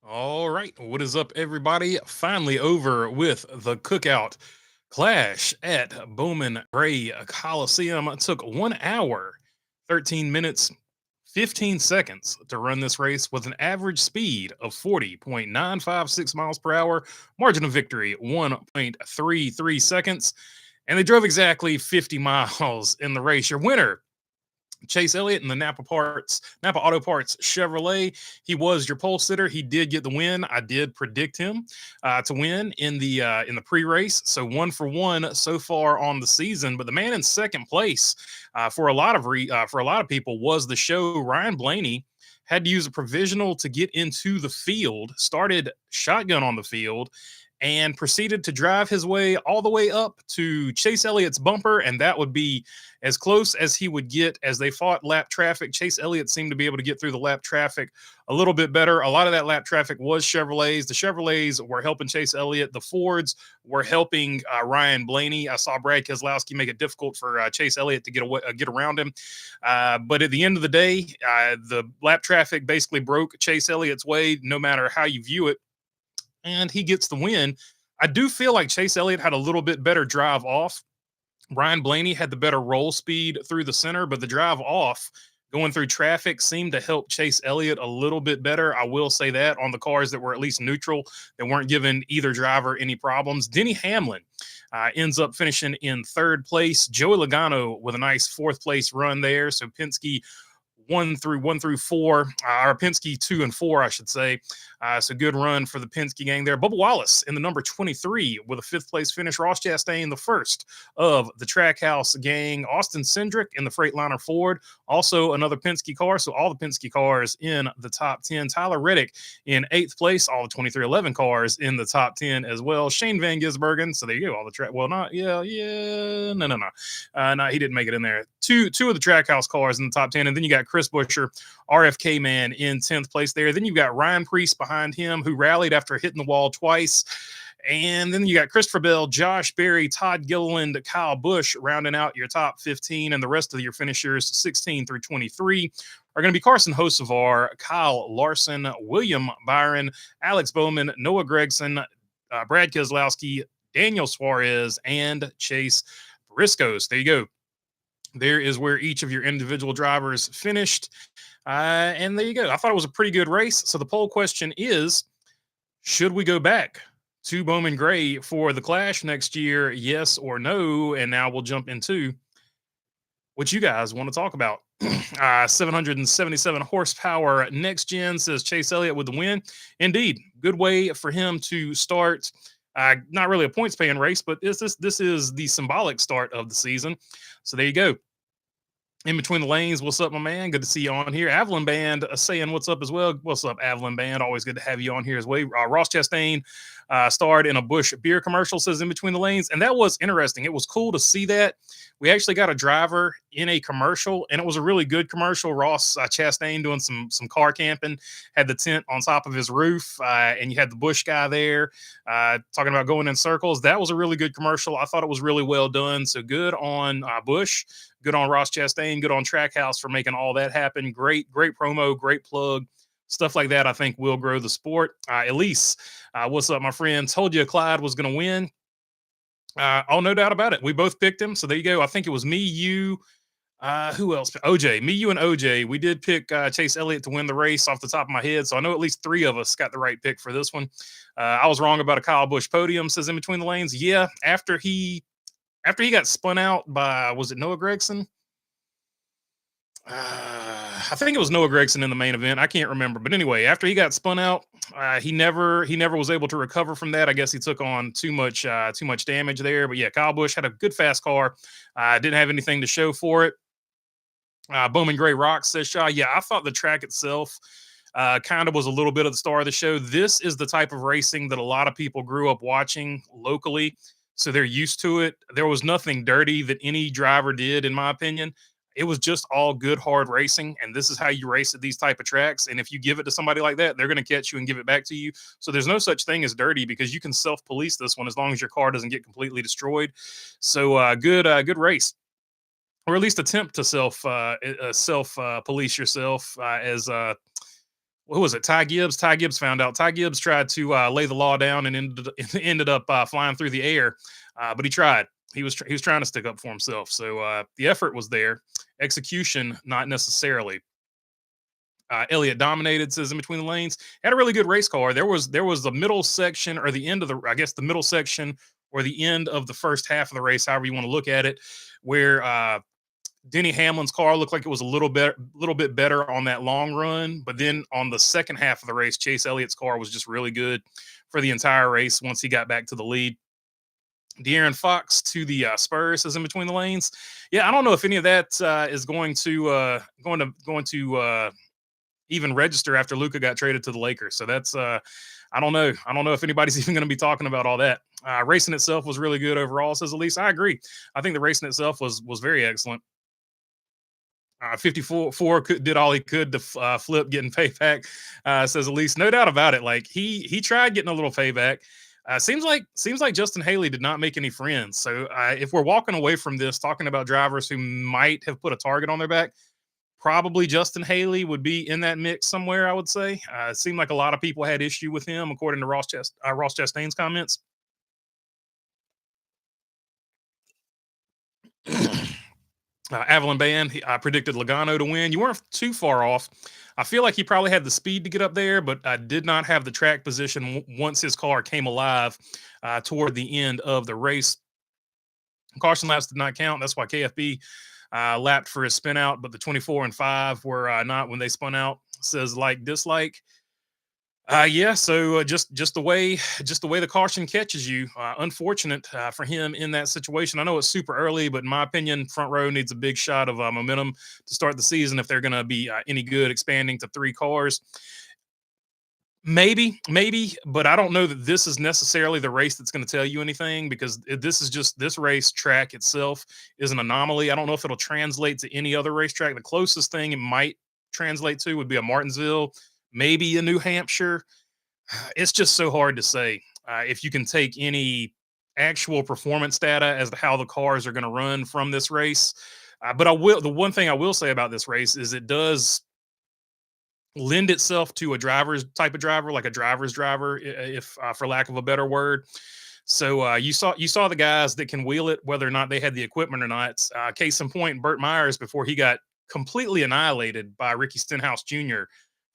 All right, what is up, everybody? Finally over with the cookout clash at Bowman Gray Coliseum. It took 1 hour, 13 minutes, 15 seconds to run this race with an average speed of 40.956 miles per hour, margin of victory 1.33 seconds, and they drove exactly 50 miles in the race. Your winner, Chase Elliott in the Napa Auto Parts Chevrolet. He was your pole sitter. He did get the win. I did predict him to win in the pre-race. So 1 for 1 so far on the season. But the man in second place for a lot of people was the show. Ryan Blaney had to use a provisional to get into the field. Started shotgun on the field and proceeded to drive his way all the way up to Chase Elliott's bumper, and that would be as close as he would get as they fought lap traffic. Chase Elliott seemed to be able to get through the lap traffic a little bit better. A lot of that lap traffic was Chevrolets. The Chevrolets were helping Chase Elliott. The Fords were helping Ryan Blaney. I saw Brad Keselowski make it difficult for Chase Elliott to get around him. But at the end of the day, the lap traffic basically broke Chase Elliott's way, no matter how you view it, and he gets the win. I do feel like Chase Elliott had a little bit better drive off. Ryan Blaney had the better roll speed through the center, but the drive off going through traffic seemed to help Chase Elliott a little bit better. I will say that on the cars that were at least neutral, that weren't giving either driver any problems. Denny Hamlin ends up finishing in third place. Joey Logano with a nice fourth place run there. So Penske one through 4, or Penske 2 and 4, I should say. So good run for the Penske gang there. Bubba Wallace in the number 23 with a fifth place finish. Ross Chastain, the first of the Trackhouse gang. Austin Cindric in the Freightliner Ford, also another Penske car. So all the Penske cars in the top 10. Tyler Reddick in eighth place, all the 2311 cars in the top 10 as well. Shane Van Gisbergen. So there you go. All the track. Well, not no, he didn't make it in there. Two of the Trackhouse cars in the top 10, and then you got Chris Buescher, RFK man, in 10th place there. Then you've got Ryan Preece behind him, who rallied after hitting the wall twice. And then you got Christopher Bell, Josh Berry, Todd Gilliland, Kyle Busch rounding out your top 15, and the rest of your finishers 16 through 23 are going to be Carson Hocevar, Kyle Larson, William Byron, Alex Bowman, Noah Gregson, Brad Keselowski, Daniel Suarez, and Chase Briscoe. There you go. There is where each of your individual drivers finished. And there you go. I thought it was a pretty good race. So the poll question is, should we go back to Bowman Gray for the Clash next year? Yes or no? And now we'll jump into what you guys want to talk about. 777 horsepower next gen, says Chase Elliott with the win. Indeed, good way for him to start. Not really a points paying race, but this is the symbolic start of the season. So there you go. In between the lanes, what's up, my man? Good to see you on here. Avalon Band saying what's up as well. What's up, Avalon Band? Always good to have you on here as well. Ross Chastain starred in a Busch beer commercial, says in between the lanes. And that was interesting. It was cool to see that. We actually got a driver in a commercial, and it was a really good commercial. Ross Chastain doing some car camping, had the tent on top of his roof, and you had the Busch guy there talking about going in circles. That was a really good commercial. I thought it was really well done. So good on Busch. Good on Ross Chastain. Good on Trackhouse for making all that happen. Great promo, great plug. Stuff like that, I think, will grow the sport. Elise, what's up, my friend? Told you Clyde was going to win. Oh, no doubt about it. We both picked him. So there you go. I think it was me, you, who else? OJ. Me, you, and OJ. We did pick Chase Elliott to win the race off the top of my head. So I know at least 3 of us got the right pick for this one. I was wrong about a Kyle Busch podium, says in between the lanes. Yeah, after he got spun out by, was it Noah Gregson? I think it was Noah Gregson in the main event. I can't remember. But anyway, after he got spun out, he never was able to recover from that. I guess he took on too much damage there. But yeah, Kyle Busch had a good fast car. Didn't have anything to show for it. Bowman Gray Rocks, says Shaw. Yeah, I thought the track itself kind of was a little bit of the star of the show. This is the type of racing that a lot of people grew up watching locally, so they're used to it. There was nothing dirty that any driver did, in my opinion. It was just all good, hard racing, and this is how you race at these type of tracks. And if you give it to somebody like that, they're going to catch you and give it back to you. So there's no such thing as dirty, because you can self-police this one as long as your car doesn't get completely destroyed. So good race, or at least attempt to self police yourself. As what was it? Ty Gibbs. Ty Gibbs found out. Ty Gibbs tried to lay the law down and ended up flying through the air, but he tried. He was trying to stick up for himself. So the effort was there, execution not necessarily. Elliott dominated, says in between the lanes. Had a really good race car. There was the middle section or the end of the, I guess the middle section or the end of the first half of the race, however you want to look at it, where Denny Hamlin's car looked like it was a little bit better on that long run, but then on the second half of the race, Chase Elliott's car was just really good for the entire race once he got back to the lead. De'Aaron Fox to the Spurs is in between the lanes. Yeah, I don't know if any of that is going to even register after Luka got traded to the Lakers. So that's I don't know. I don't know if anybody's even going to be talking about all that. Racing itself was really good overall, says Elise. I agree. I think the racing itself was very excellent. 54 did all he could to flip getting payback, says Elise. No doubt about it. Like he tried getting a little payback. Seems like Justin Haley did not make any friends. So if we're walking away from this talking about drivers who might have put a target on their back, probably Justin Haley would be in that mix somewhere, I would say. It seemed like a lot of people had issue with him, according to Ross Chastain's comments. Avalon Band, I predicted Logano to win. You weren't too far off. I feel like he probably had the speed to get up there, but I did not have the track position once his car came alive toward the end of the race. Caution laps did not count. That's why KFB lapped for his spin out, but the 24 and 5 were not when they spun out. Says like dislike. Yeah, so just the way the caution catches you. Unfortunate for him in that situation. I know it's super early, but in my opinion, front row needs a big shot of momentum to start the season if they're going to be any good. Expanding to 3 cars, maybe, but I don't know that this is necessarily the race that's going to tell you anything, because this race track itself is an anomaly. I don't know if it'll translate to any other racetrack. The closest thing it might translate to would be a Martinsville, maybe a New Hampshire. It's just so hard to say if you can take any actual performance data as to how the cars are going to run from this race. But the one thing I will say about this race is it does lend itself to a driver's type of driver, like a driver's driver, if for lack of a better word. So you saw the guys that can wheel it, whether or not they had the equipment or not. Case in point, Burt Myers, before he got completely annihilated by Ricky Stenhouse Jr.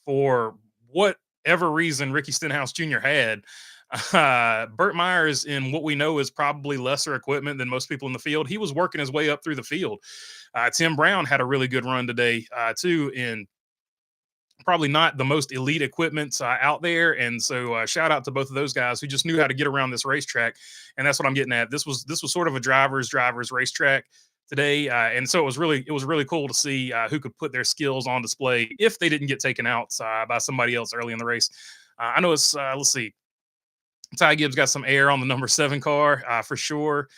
for whatever reason Ricky Stenhouse Jr. had. Burt Myers, in what we know is probably lesser equipment than most people in the field, he was working his way up through the field. Tim Brown had a really good run today too, in probably not the most elite equipment out there. And so shout out to both of those guys who just knew how to get around this racetrack. And that's what I'm getting at. This was sort of a driver's racetrack today. And so it was really cool to see who could put their skills on display if they didn't get taken out by somebody else early in the race. I know it's, let's see. Ty Gibbs got some air on the number 7 car for sure.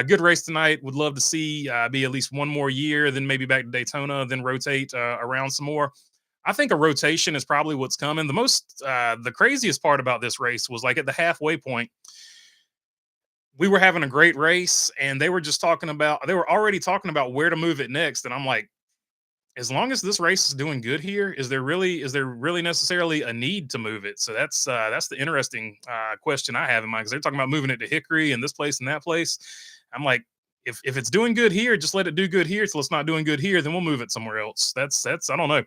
Good race tonight. Would love to see be at least one more year, then maybe back to Daytona, then rotate around some more. I think a rotation is probably what's coming. The craziest part about this race was like at the halfway point, we were having a great race and they were already talking about where to move it next. And I'm like, as long as this race is doing good here, is there really necessarily a need to move it? So that's the interesting question I have in mind, because they're talking about moving it to Hickory and this place and that place. I'm like, if it's doing good here, just let it do good here. So it's not doing good here, then we'll move it somewhere else. That's I don't know.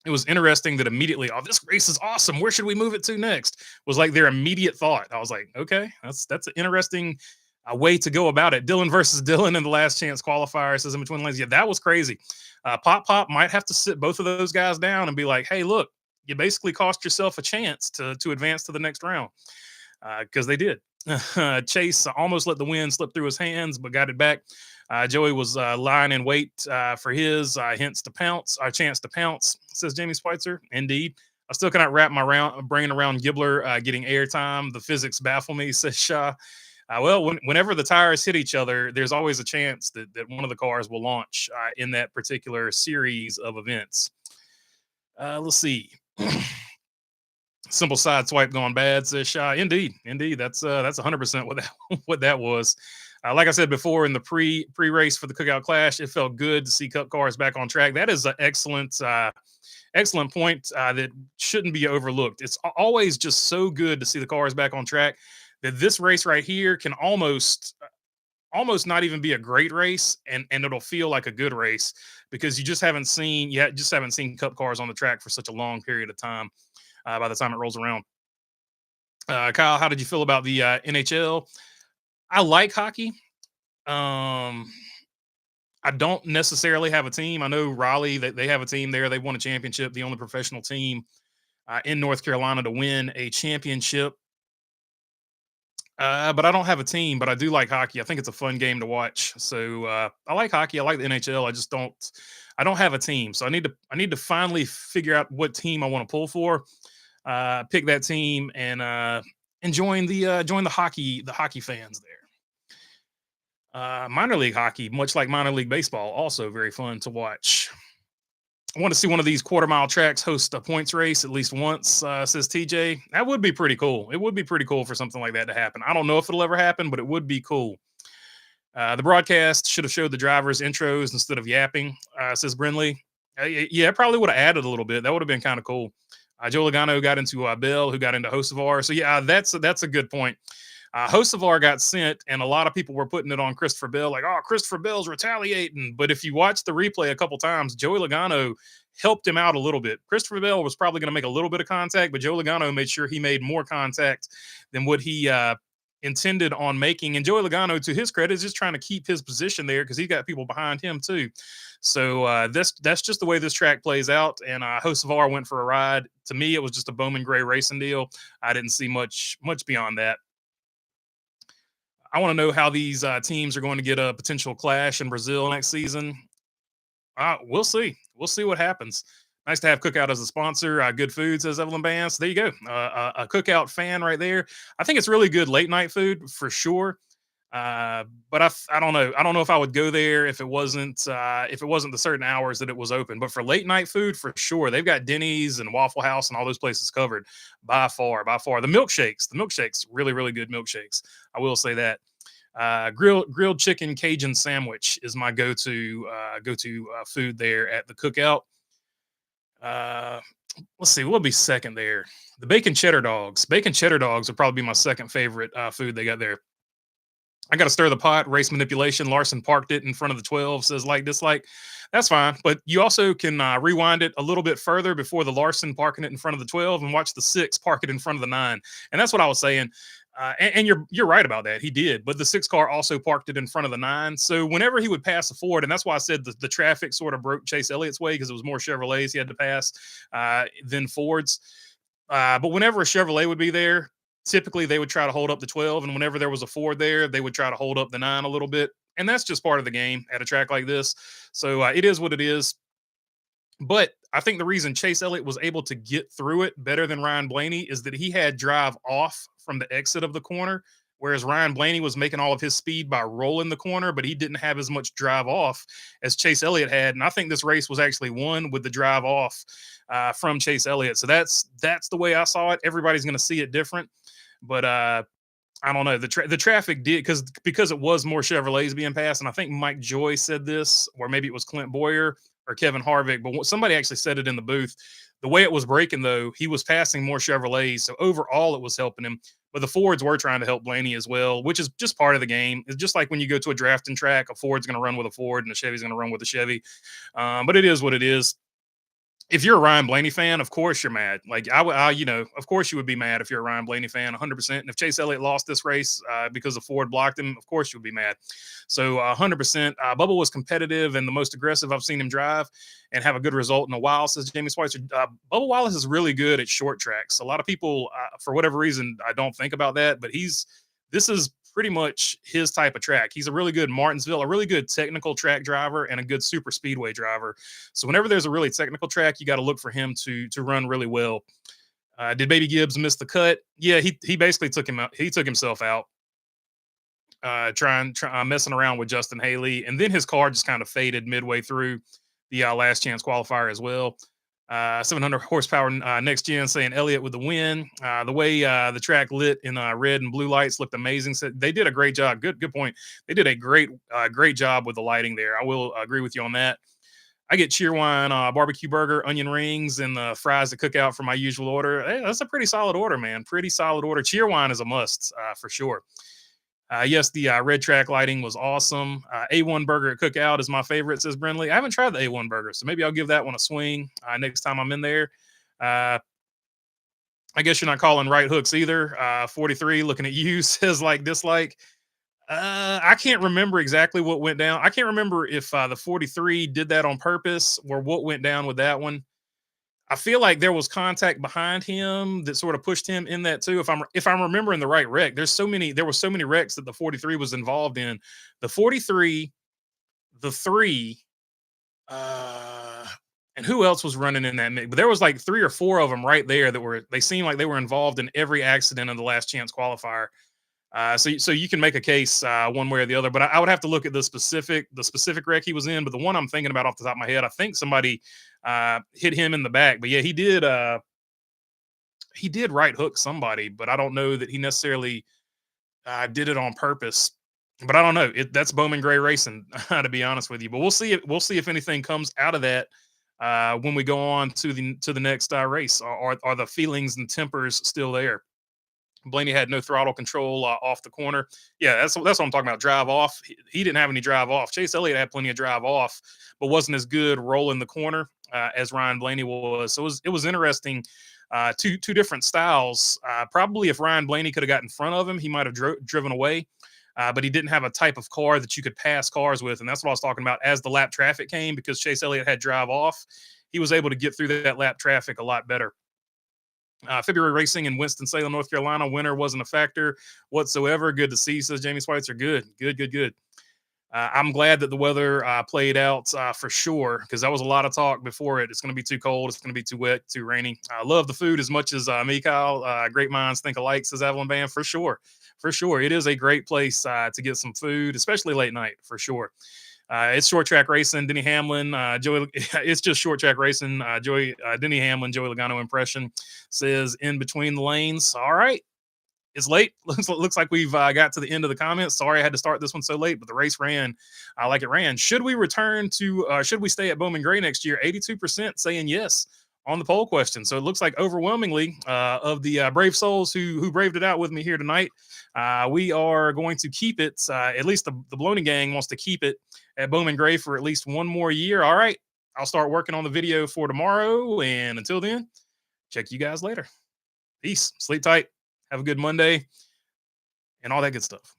It was interesting that immediately, oh, this race is awesome, where should we move it to next? Was like their immediate thought. I was like, okay, that's an interesting way to go about it. Dylan versus Dylan in the last chance qualifier, says in between lanes. Yeah, that was crazy. Pop might have to sit both of those guys down and be like, hey, look, you basically cost yourself a chance to advance to the next round, because they did. Chase almost let the win slip through his hands, but got it back. Joey was lying in wait for his chance to pounce, says Jamie Schweitzer. Indeed. I still cannot wrap my brain around Gibbler getting airtime. The physics baffle me, says Shaw. Well, whenever the tires hit each other, there's always a chance that one of the cars will launch in that particular series of events. Let's see. Simple side swipe gone bad, says Shaw. Indeed. That's 100% what that was. Like I said before in the pre race for the Cookout Clash, it felt good to see Cup cars back on track. That is an excellent point that shouldn't be overlooked. It's always just so good to see the cars back on track that this race right here can almost not even be a great race, and it'll feel like a good race because you just haven't seen Cup cars on the track for such a long period of time. By the time it rolls around, Kyle, how did you feel about the NHL? I like hockey. Um, I don't necessarily have a team. I know Raleigh that they have a team there. They won a championship, the only professional team in North Carolina to win a championship. But I don't have a team. But I do like hockey. I think it's a fun game to watch. So I like hockey. I like the NHL. I just don't. I don't have a team. So I need to finally figure out what team I want to pull for. Pick that team and join the hockey fans there. Minor league hockey, much like minor league baseball, also very fun to watch. I want to see one of these quarter mile tracks host a points race at least once, says TJ. That would be pretty cool. It would be pretty cool for something like that to happen. I don't know if it'll ever happen, but it would be cool. The broadcast should have showed the drivers' intros instead of yapping, says Brinley. Yeah, it probably would have added a little bit. That would have been kind of cool. Joe Logano got into Bill, who got into Hocevar. So yeah, that's a good point. Hocevar got sent, and a lot of people were putting it on Christopher Bell, like, oh, Christopher Bell's retaliating. But if you watch the replay a couple times, Joey Logano helped him out a little bit. Christopher Bell was probably going to make a little bit of contact, but Joe Logano made sure he made more contact than what he intended on making. And Joey Logano, to his credit, is just trying to keep his position there because he's got people behind him too. So that's just the way this track plays out. And Hocevar went for a ride. To me, it was just a Bowman Gray racing deal. I didn't see much beyond that. I want to know how these teams are going to get a potential clash in Brazil next season. We'll see. We'll see what happens. Nice to have Cookout as a sponsor. Good food, says Evelyn Bance. There you go. A Cookout fan right there. I think it's really good late night food for sure. But I don't know. I don't know if I would go there if it wasn't the certain hours that it was open. But for late night food, for sure, they've got Denny's and Waffle House and all those places covered by far. The milkshakes, really, really good milkshakes. I will say that. Grilled chicken Cajun sandwich is my go-to food there at the Cookout. Let's see, what'll be second there? The bacon cheddar dogs. Bacon cheddar dogs would probably be my second favorite food they got there. I got to stir the pot. Race manipulation. Larson parked it in front of the 12. Says like dislike. That's fine, but you also can rewind it a little bit further before the Larson parking it in front of the 12 and watch the 6 park it in front of the 9. And that's what I was saying. And you're right about that. He did, but the 6 car also parked it in front of the 9. So whenever he would pass a Ford, and that's why I said the traffic sort of broke Chase Elliott's way because it was more Chevrolets he had to pass than Fords. But whenever a Chevrolet would be there, typically they would try to hold up the 12, and whenever there was a Ford there, they would try to hold up the 9 a little bit. And that's just part of the game at a track like this. So it is what it is. But I think the reason Chase Elliott was able to get through it better than Ryan Blaney is that he had drive off from the exit of the corner, whereas Ryan Blaney was making all of his speed by rolling the corner, but he didn't have as much drive off as Chase Elliott had. And I think this race was actually won with the drive off from Chase Elliott. So that's the way I saw it. Everybody's going to see it different. But I don't know. The traffic did because it was more Chevrolets being passed. And I think Mike Joy said this, or maybe it was Clint Boyer or Kevin Harvick, but somebody actually said it in the booth. The way it was breaking, though, he was passing more Chevrolets. So overall, it was helping him. But the Fords were trying to help Blaney as well, which is just part of the game. It's just like when you go to a drafting track, a Ford's going to run with a Ford and a Chevy's going to run with a Chevy. But it is what it is. If you're a Ryan Blaney fan, of course you're mad. Like of course you would be mad if you're a Ryan Blaney fan, 100%. And if Chase Elliott lost this race because the Ford blocked him, of course you would be mad. So 100%. Bubba was competitive and the most aggressive I've seen him drive and have a good result in a while, says Jamie Schweitzer. Bubba Wallace is really good at short tracks. A lot of people, for whatever reason, I don't think about that, but this is pretty much his type of track. He's a really good Martinsville, a really good technical track driver, and a good super speedway driver. So whenever there's a really technical track, you got to look for him to run really well. Did Baby Gibbs miss the cut? Yeah, he basically took him out. He took himself out, trying messing around with Justin Haley, and then his car just kind of faded midway through the last chance qualifier as well. 700 horsepower next gen saying Elliott with the win. The way the track lit in red and blue lights looked amazing. So they did a great job. Good point. They did a great job with the lighting there. I will agree with you on that. I get Cheerwine barbecue burger, onion rings, and the fries to cook out for my usual order. Hey, that's a pretty solid order, man. Pretty solid order. Cheerwine is a must for sure. Yes, the red track lighting was awesome. A1 burger at Cookout is my favorite, says Brindley. I haven't tried the A1 burger, so maybe I'll give that one a swing next time I'm in there. Uh, I guess you're not calling right hooks either. 43 looking at you says like dislike. I can't remember exactly what went down. I can't remember if the 43 did that on purpose or what went down with that one. I feel like there was contact behind him that sort of pushed him in that too. If I'm remembering the right wreck, there were so many wrecks that the 43 was involved in. The 43, the 3, uh and who else was running in that mix? But there was like 3 or 4 of them right there they seemed like they were involved in every accident of the last chance qualifier. So you can make a case one way or the other, but I would have to look at the specific wreck he was in. But the one I'm thinking about off the top of my head, I think somebody hit him in the back. But yeah, he did right hook somebody, but I don't know that he necessarily did it on purpose. But I don't know. That's Bowman Gray Racing, to be honest with you. But we'll see if anything comes out of that when we go on to the next race. Are the feelings and tempers still there? Blaney had no throttle control off the corner. Yeah, that's what I'm talking about. Drive off. He didn't have any drive off. Chase Elliott had plenty of drive off, but wasn't as good rolling the corner as Ryan Blaney was. So it was interesting. Two different styles. Probably if Ryan Blaney could have got in front of him, he might have driven away. But he didn't have a type of car that you could pass cars with, and that's what I was talking about. As the lap traffic came, because Chase Elliott had drive off, he was able to get through that lap traffic a lot better. February racing in Winston-Salem, North Carolina. Winter wasn't a factor whatsoever. Good to see, says Jamie Schweitzer. Good. I'm glad that the weather played out for sure, because that was a lot of talk before it. It's going to be too cold. It's going to be too wet, too rainy. I love the food as much as me, Kyle. Great minds think alike, says Evelyn Band. For sure. For sure. It is a great place to get some food, especially late night, for sure. It's short track racing. Denny Hamlin, Joey. It's just short track racing. Denny Hamlin, Joey Logano impression says in between the lanes. All right, it's late. Looks like we've got to the end of the comments. Sorry I had to start this one so late, but the race ran like it ran. Should we return to? Should we stay at Bowman Gray next year? 82% saying yes on the poll question. So it looks like overwhelmingly of the brave souls who braved it out with me here tonight, we are going to keep it. At least the Bloney gang wants to keep it at Bowman Gray for at least one more year. All right, I'll start working on the video for tomorrow. And until then, check you guys later. Peace. Sleep tight. Have a good Monday and all that good stuff.